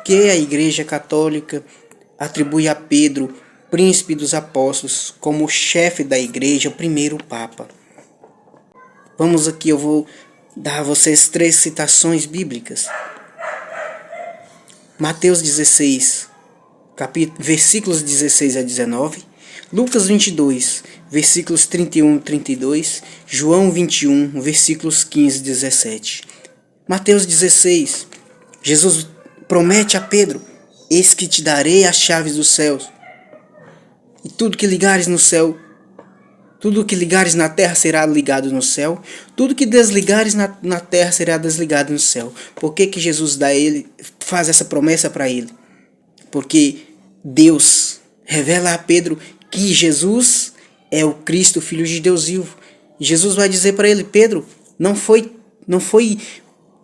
que a Igreja Católica atribui a Pedro, príncipe dos apóstolos, como chefe da igreja, o primeiro papa? Vamos aqui, eu vou dar a vocês 3 citações bíblicas. Mateus 16, versículos 16 a 19. Lucas 22, versículos 31 e 32. João 21, versículos 15 e 17. Mateus 16, Jesus promete a Pedro: eis que te darei as chaves dos céus. E tudo que ligares no céu, tudo que ligares na terra será ligado no céu. Tudo que desligares na terra será desligado no céu. Por que Jesus faz essa promessa para ele? Porque Deus revela a Pedro que Jesus é o Cristo, Filho de Deus vivo. E Jesus vai dizer para ele: Pedro, não foi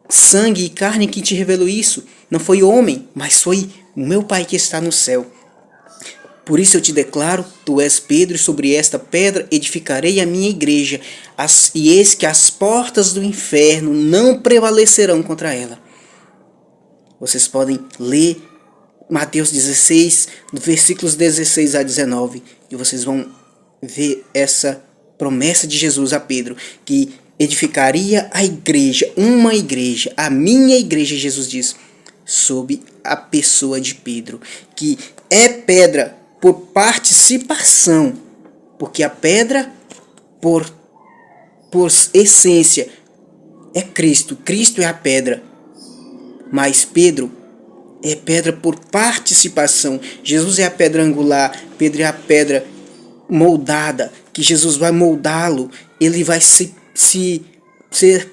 sangue e carne que te revelou isso. Não foi homem, mas foi o meu Pai que está no céu. Por isso eu te declaro, tu és Pedro, e sobre esta pedra edificarei a minha igreja, e eis que as portas do inferno não prevalecerão contra ela. Vocês podem ler Mateus 16, versículos 16 a 19, e vocês vão ver essa promessa de Jesus a Pedro, que edificaria a igreja, uma igreja, a minha igreja, Jesus diz, sob a pessoa de Pedro, que é pedra por participação, porque a pedra, por essência, é Cristo. Cristo é a pedra, mas Pedro é pedra por participação. Jesus é a pedra angular, Pedro é a pedra moldada, que Jesus vai moldá-lo, ele vai ser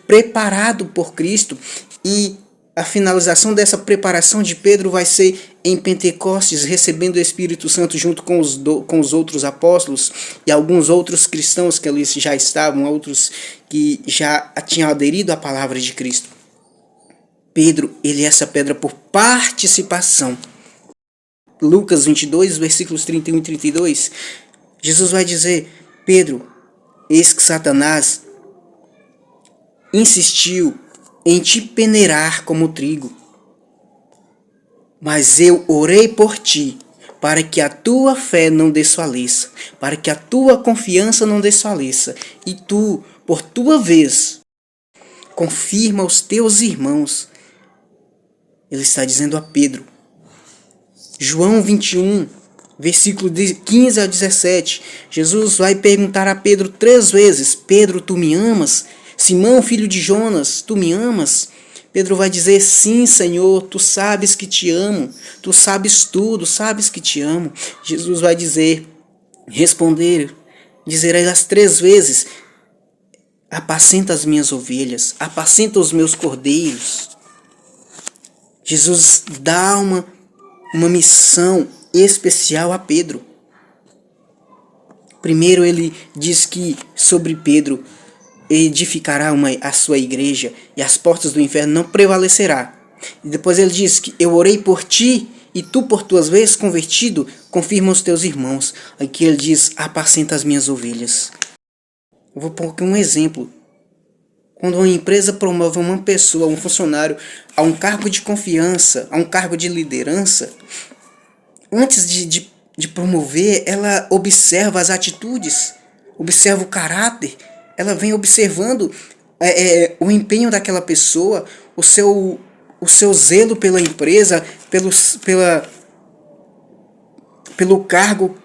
preparado por Cristo, e a finalização dessa preparação de Pedro vai ser em Pentecostes, recebendo o Espírito Santo junto com os outros apóstolos e alguns outros cristãos que ali já estavam, outros que já tinham aderido à palavra de Cristo. Pedro, ele é essa pedra por participação. Lucas 22, versículos 31 e 32, Jesus vai dizer: Pedro, eis que Satanás insistiu em te peneirar como trigo, mas eu orei por ti, para que a tua fé não desfaleça, para que a tua confiança não desfaleça, e tu, por tua vez, confirma os teus irmãos. Ele está dizendo a Pedro. João 21, versículo 15 a 17, Jesus vai perguntar a Pedro 3 vezes: Pedro, tu me amas? Simão, filho de Jonas, tu me amas? Pedro vai dizer: sim, Senhor, tu sabes que te amo, tu sabes tudo, sabes que te amo. Jesus vai dizer as 3 vezes: apacenta as minhas ovelhas, apacenta os meus cordeiros. Jesus dá uma missão especial a Pedro. Primeiro ele diz que sobre Pedro edificará a sua igreja e as portas do inferno não prevalecerá. E depois ele diz que eu orei por ti e tu por tuas vezes convertido confirma os teus irmãos. Aqui ele diz: apacenta as minhas ovelhas. Eu vou pôr aqui um exemplo. Quando uma empresa promove uma pessoa, um funcionário, a um cargo de confiança, a um cargo de liderança, antes de promover, ela observa as atitudes, observa o caráter, ela vem observando o empenho daquela pessoa, o seu zelo pela empresa, pelo cargo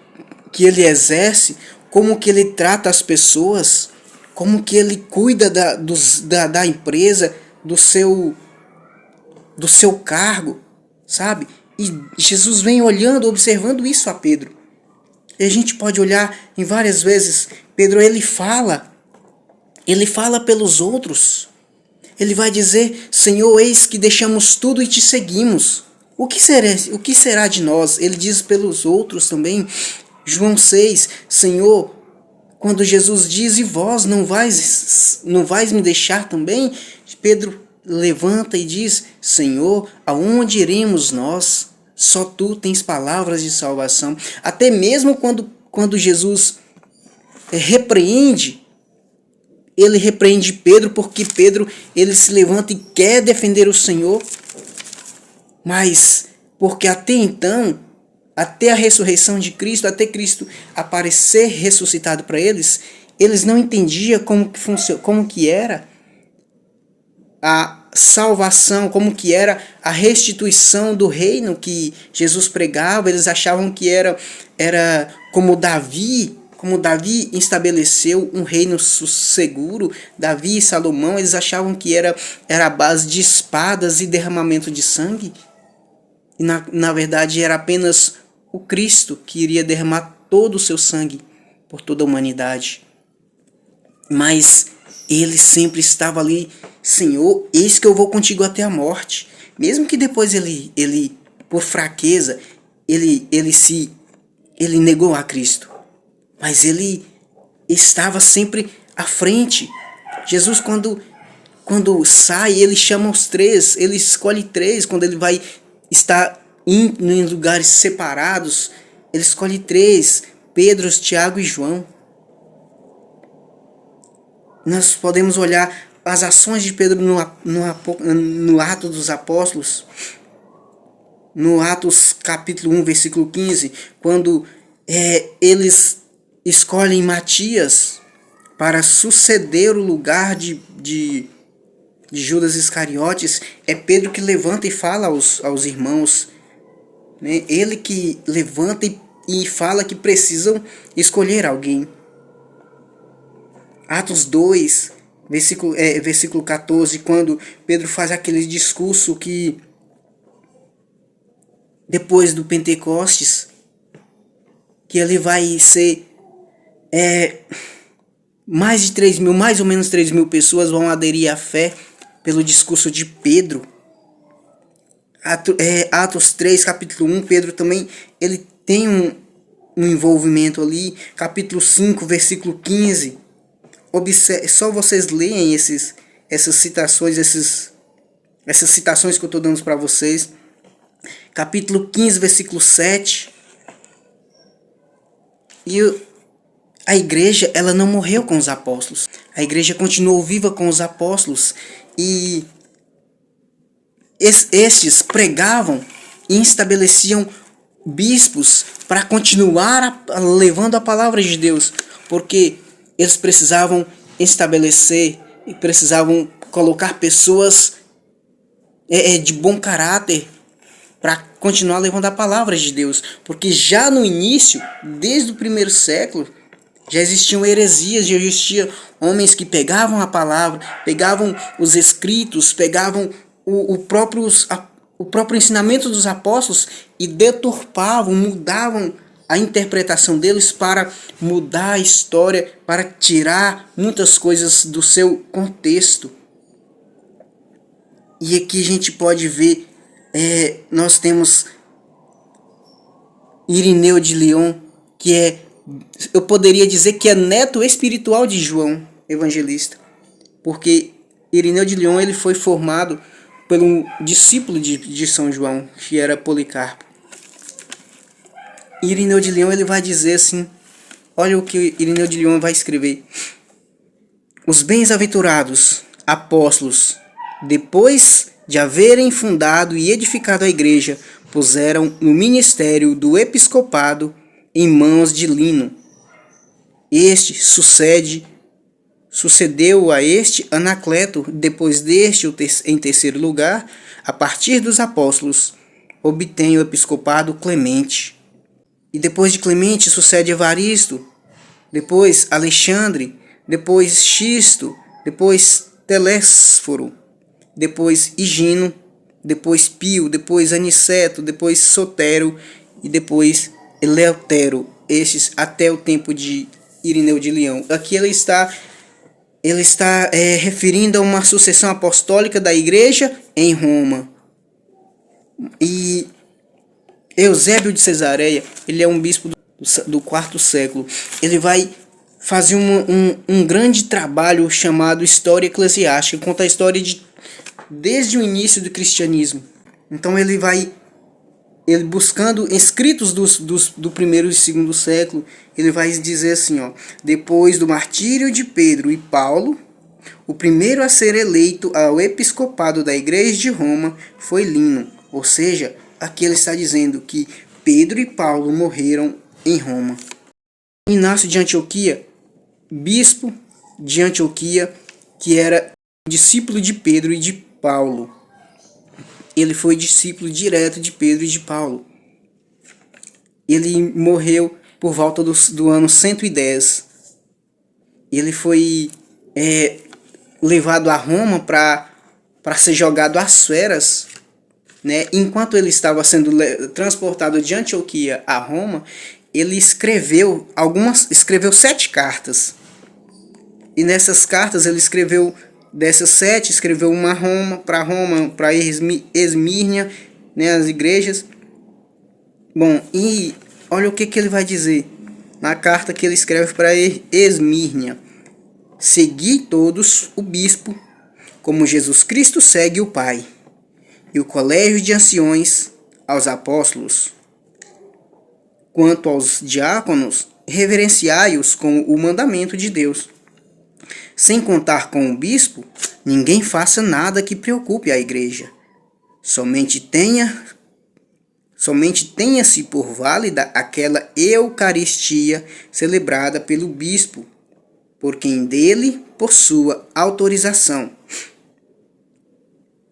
que ele exerce, como que ele trata as pessoas, como que ele cuida da empresa, do seu cargo, sabe? E Jesus vem olhando, observando isso a Pedro. E a gente pode olhar em várias vezes. Pedro, ele fala pelos outros. Ele vai dizer: Senhor, eis que deixamos tudo e te seguimos. O que será de nós? Ele diz pelos outros também. João 6, Senhor, quando Jesus diz: e vós não vais me deixar também? Pedro levanta e diz: Senhor, aonde iremos nós? Só tu tens palavras de salvação. Até mesmo quando Jesus ele repreende Pedro, porque Pedro ele se levanta e quer defender o Senhor. Mas porque até então, até a ressurreição de Cristo, até Cristo aparecer ressuscitado para eles, eles não entendiam como que era a salvação, como que era a restituição do reino que Jesus pregava. Eles achavam que era como Davi estabeleceu um reino seguro. Davi e Salomão, eles achavam que era a base de espadas e derramamento de sangue. E na verdade era apenas o Cristo que iria derramar todo o seu sangue por toda a humanidade. Mas ele sempre estava ali: Senhor, eis que eu vou contigo até a morte. Mesmo que depois ele por fraqueza, ele negou a Cristo. Mas ele estava sempre à frente. Jesus, quando sai, ele chama os três, ele escolhe três. Quando ele vai estar em lugares separados, ele escolhe três: Pedro, Tiago e João. Nós podemos olhar as ações de Pedro no Ato dos Apóstolos, no Atos capítulo 1, versículo 15, quando eles escolhem Matias para suceder o lugar de Judas Iscariotes. É Pedro que levanta e fala aos irmãos, né? Ele que levanta e fala que precisam escolher alguém. Atos 2, versículo 14, quando Pedro faz aquele discurso que depois do Pentecostes, que ele vai ser mais ou menos 3 mil pessoas vão aderir à fé pelo discurso de Pedro. Atos 3, capítulo 1, Pedro também ele tem um envolvimento ali. Capítulo 5, versículo 15. Só vocês leem essas citações que eu estou dando para vocês. Capítulo 15, versículo 7. E a igreja, ela não morreu com os apóstolos. A igreja continuou viva com os apóstolos. E estes pregavam e estabeleciam bispos para continuar levando a palavra de Deus. Porque eles precisavam estabelecer e precisavam colocar pessoas de bom caráter para continuar levando a palavra de Deus. Porque já no início, desde o primeiro século, já existiam heresias, já existiam homens que pegavam a palavra, pegavam os escritos, pegavam o próprio ensinamento dos apóstolos e deturpavam, mudavam a interpretação deles para mudar a história, para tirar muitas coisas do seu contexto. E aqui a gente pode ver, nós temos Irineu de Lyon, que eu poderia dizer que é neto espiritual de João Evangelista, porque Irineu de Lyon ele foi formado por um discípulo de São João, que era Policarpo. Irineu de Lyon ele vai dizer assim, olha o que Irineu de Lyon vai escrever: os bem-aventurados apóstolos, depois de haverem fundado e edificado a igreja, puseram no ministério do episcopado em mãos de Lino. Este sucedeu a este Anacleto, depois deste em terceiro lugar, a partir dos apóstolos, obtém o episcopado Clemente. E depois de Clemente sucede Evaristo, depois Alexandre, depois Xisto, depois Telésforo, depois Higino, depois Pio, depois Aniceto, depois Sotero e depois Eleutero. Estes até o tempo de Irineu de Lyon. Aqui ele está referindo a uma sucessão apostólica da igreja em Roma. E Eusébio de Cesareia, ele é um bispo do quarto século. Ele vai fazer um grande trabalho chamado História Eclesiástica, conta a história desde o início do cristianismo. Então ele buscando escritos do primeiro e segundo século, ele vai dizer assim, depois do martírio de Pedro e Paulo, o primeiro a ser eleito ao episcopado da igreja de Roma foi Lino, Ou seja, aqui ele está dizendo que Pedro e Paulo morreram em Roma. Inácio de Antioquia, bispo de Antioquia, que era discípulo de Pedro e de Paulo. Ele foi discípulo direto de Pedro e de Paulo. Ele morreu por volta do ano 110. Ele foi levado a Roma para ser jogado às feras, né? Enquanto ele estava sendo transportado de Antioquia a Roma, ele escreveu 7 cartas. E nessas cartas ele escreveu, dessas 7, escreveu uma para Esmírnia, né, as igrejas. Bom, e olha o que ele vai dizer na carta que ele escreve para Esmírnia: segui todos o bispo, como Jesus Cristo segue o Pai, e o colégio de anciões aos apóstolos. Quanto aos diáconos, reverenciai-os com o mandamento de Deus. Sem contar com o bispo, ninguém faça nada que preocupe a igreja. Somente tenha-se por válida aquela Eucaristia celebrada pelo bispo, por quem dele possua autorização.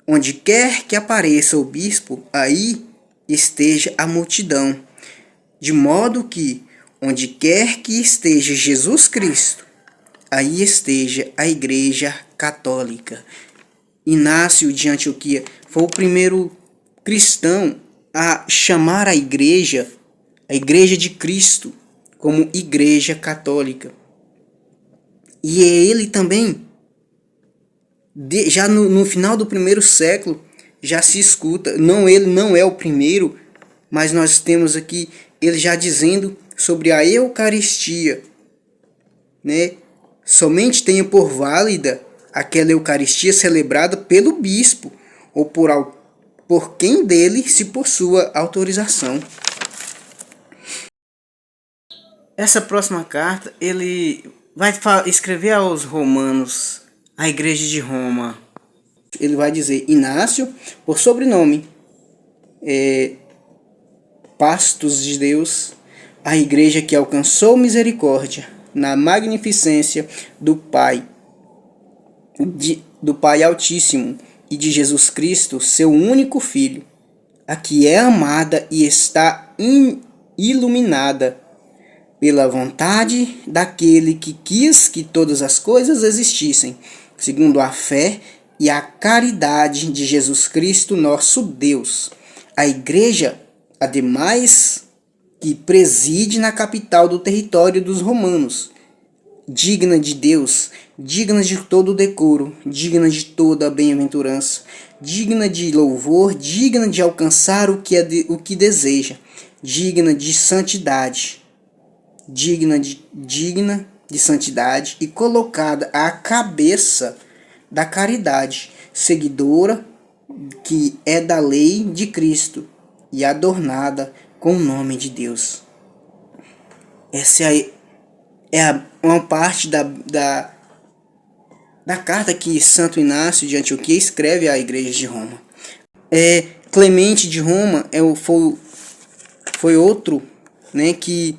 Onde quer que apareça o bispo, aí esteja a multidão, de modo que, onde quer que esteja Jesus Cristo, aí esteja a Igreja Católica. Inácio de Antioquia foi o primeiro cristão a chamar a Igreja de Cristo, como Igreja Católica. E ele também, já no final do primeiro século, já se escuta, ele não é o primeiro, mas nós temos aqui ele já dizendo sobre a Eucaristia, né? Somente tenha por válida aquela Eucaristia celebrada pelo bispo, ou por quem dele se possua autorização. Essa próxima carta, ele vai escrever aos romanos, a igreja de Roma. Ele vai dizer: Inácio, por sobrenome, Pastos de Deus, a igreja que alcançou misericórdia na magnificência do Pai Altíssimo e de Jesus Cristo, seu único Filho, a que é amada e está iluminada pela vontade daquele que quis que todas as coisas existissem, segundo a fé e a caridade de Jesus Cristo, nosso Deus. A igreja, ademais, que preside na capital do território dos romanos, digna de Deus, digna de todo o decoro, digna de toda a bem-aventurança, digna de louvor, digna de alcançar o que deseja, digna de santidade, digna de santidade e colocada à cabeça da caridade, seguidora que é da lei de Cristo e adornada com o nome de Deus. Essa uma parte da carta que Santo Inácio de Antioquia escreve à igreja de Roma. Clemente de Roma foi outro, né, que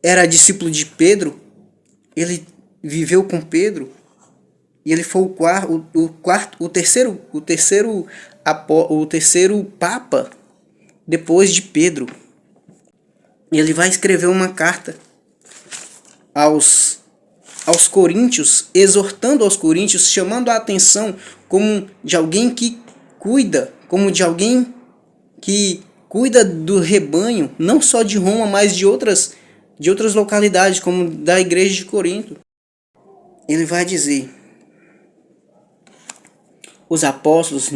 era discípulo de Pedro. Ele viveu com Pedro e ele foi o terceiro papa depois de Pedro. Ele vai escrever uma carta aos coríntios, exortando aos coríntios, chamando a atenção como de alguém que cuida, do rebanho, não só de Roma, mas de outras localidades, como da igreja de Corinto. Ele vai dizer: os apóstolos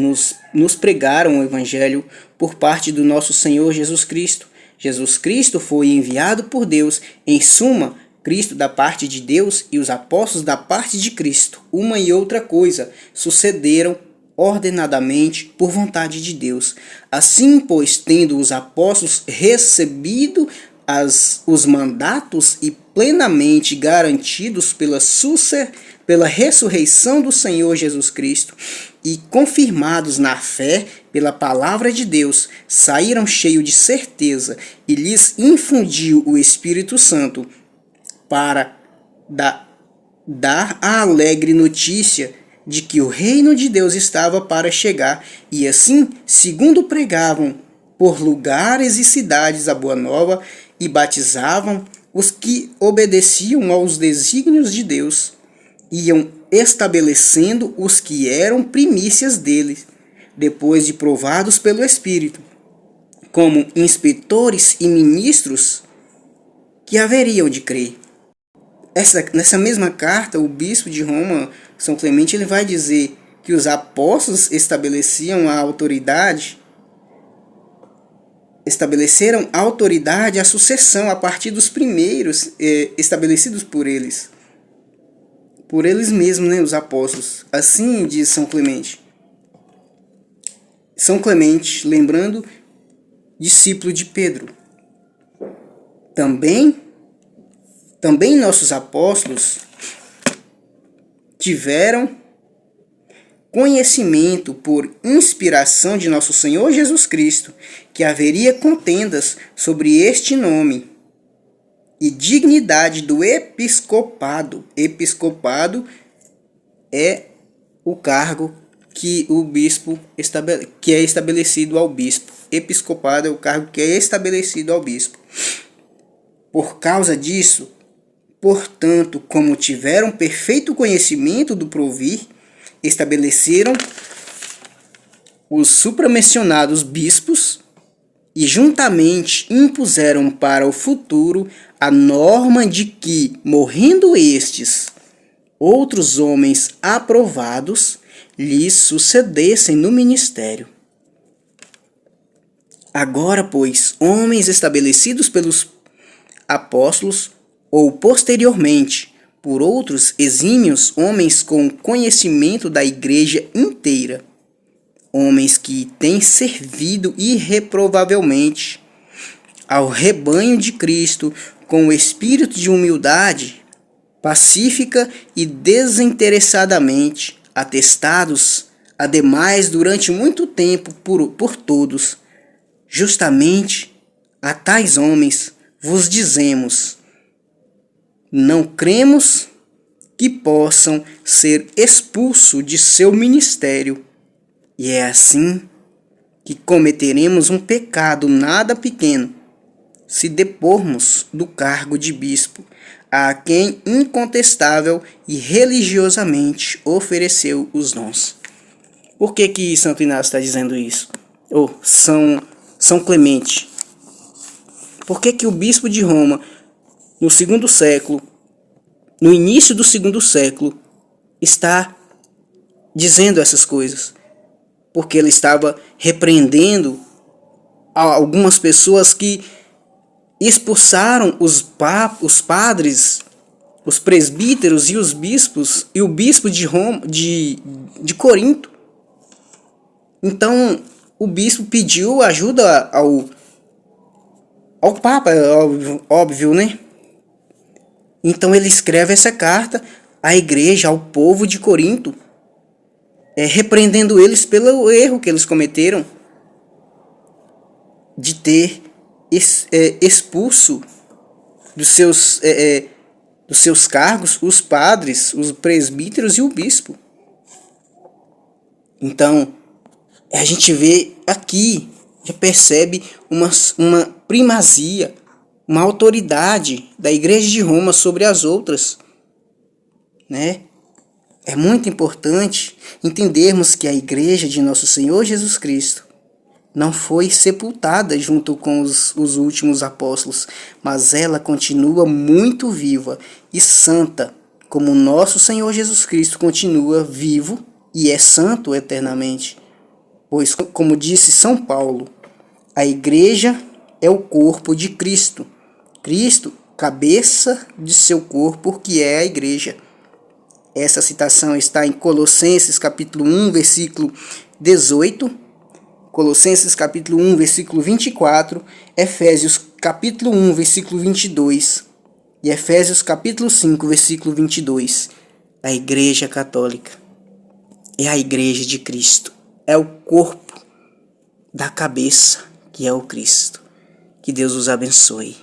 nos pregaram o evangelho por parte do nosso Senhor Jesus Cristo. Jesus Cristo foi enviado por Deus, em suma, Cristo da parte de Deus e os apóstolos da parte de Cristo. Uma e outra coisa sucederam ordenadamente por vontade de Deus. Assim, pois, tendo os apóstolos recebido os mandatos e plenamente garantidos pela pela ressurreição do Senhor Jesus Cristo e confirmados na fé pela palavra de Deus, saíram cheios de certeza e lhes infundiu o Espírito Santo para dar a alegre notícia de que o reino de Deus estava para chegar, e assim, segundo pregavam por lugares e cidades a boa nova e batizavam os que obedeciam aos desígnios de Deus, iam estabelecendo os que eram primícias dele, depois de provados pelo Espírito, como inspetores e ministros que haveriam de crer. Nessa mesma carta, o bispo de Roma, São Clemente, ele vai dizer que os apóstolos estabeleceram a autoridade, a sucessão a partir dos primeiros estabelecidos por eles mesmos, né, os apóstolos. Assim diz São Clemente. São Clemente, lembrando, discípulo de Pedro. Também nossos apóstolos tiveram conhecimento por inspiração de nosso Senhor Jesus Cristo, que haveria contendas sobre este nome e dignidade do episcopado. Episcopado é o cargo que o bispo que é estabelecido ao bispo. Episcopado é o cargo que é estabelecido ao bispo. Por causa disso, portanto, como tiveram perfeito conhecimento do porvir, estabeleceram os supramencionados bispos e juntamente impuseram para o futuro a norma de que, morrendo estes, outros homens aprovados lhes sucedessem no ministério. Agora, pois, homens estabelecidos pelos apóstolos, ou posteriormente por outros exímios homens com conhecimento da igreja inteira, homens que têm servido irreprovavelmente ao rebanho de Cristo com o espírito de humildade, pacífica e desinteressadamente, atestados, ademais, durante muito tempo por todos. Justamente a tais homens vos dizemos: não cremos que possam ser expulsos de seu ministério, e é assim que cometeremos um pecado nada pequeno, se depormos do cargo de bispo a quem incontestável e religiosamente ofereceu os dons. Por que Santo Inácio está dizendo isso? Ou São Clemente? Por que o bispo de Roma, no segundo século, no início do segundo século, está dizendo essas coisas? Porque ele estava repreendendo algumas pessoas que expulsaram os padres, os presbíteros e os bispos, e o bispo de Roma, de Corinto. Então, o bispo pediu ajuda ao Papa, óbvio, né? Então ele escreve essa carta à igreja, ao povo de Corinto, repreendendo eles pelo erro que eles cometeram de ter expulso dos seus cargos os padres, os presbíteros e o bispo. Então, a gente vê aqui, já percebe uma primazia, uma autoridade da Igreja de Roma sobre as outras, né? É muito importante entendermos que a Igreja de Nosso Senhor Jesus Cristo não foi sepultada junto com os últimos apóstolos, mas ela continua muito viva e santa, como nosso Senhor Jesus Cristo continua vivo e é santo eternamente. Pois, como disse São Paulo, a Igreja é o corpo de Cristo. Cristo, cabeça de seu corpo, que é a Igreja. Essa citação está em Colossenses capítulo 1, versículo 18, Colossenses capítulo 1, versículo 24, Efésios capítulo 1, versículo 22 e Efésios capítulo 5, versículo 22. A Igreja Católica é a Igreja de Cristo. É o corpo da cabeça, que é o Cristo. Que Deus os abençoe.